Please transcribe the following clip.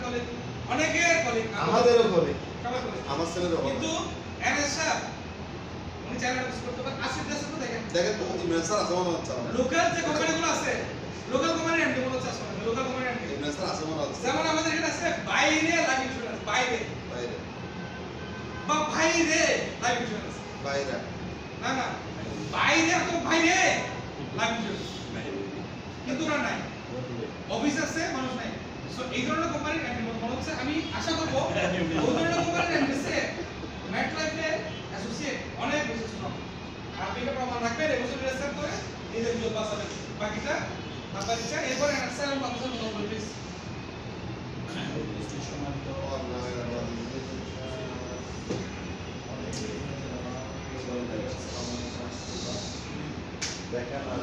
Colleague, অনেকের colleague, আমাদেরও colleague, সবার কলিগ, আমার ছেলেরও কলিগ। কিন্তু এনএস সাহেব উনি চ্যানেল ইউজ করতে পারেন। আসিফ দেশে তো দেখেন দেখেন তো ইমরান স্যার আছে মনে হচ্ছে আমার। লোকাল যে কোম্পানিগুলো আছে, লোকাল কোম্পানির এমডি মনে হচ্ছে আসলে লোকাল কোম্পানির এমডি। ইমরান স্যার আছে মনে হচ্ছে। যেমন আমাদের এখানে আছে বাইরে লাইফ ইন্স্যুরেন্স, বাইরে বাইরে বা বাইরে লাইফ ইন্স্যুরেন্স, বাইরে না না বাইরে তো বাইরে লাইফ ইন্স্যুরেন্স, কিন্তু ওরা নাই, অফিস আছে মানুষ নাই। সো এই ধরনের কোম্পানির এমডি মনে হচ্ছে, আমি আশা করবো ওই ধরনের কোম্পানির এমডি সে ম্যাট লাইফে অ্যাসোসিয়েট অনেক বেশি স্ট্রং। আপনি এটা প্রমাণ রাখবেন, এবছর রেজিস্টার করে নিজের জব বাঁচাবেন, বাকিটা আপনার ইচ্ছা। এরপরে অ্যান্সার এবং বাকি সব নর্মাল প্লিজ। দেখেন আর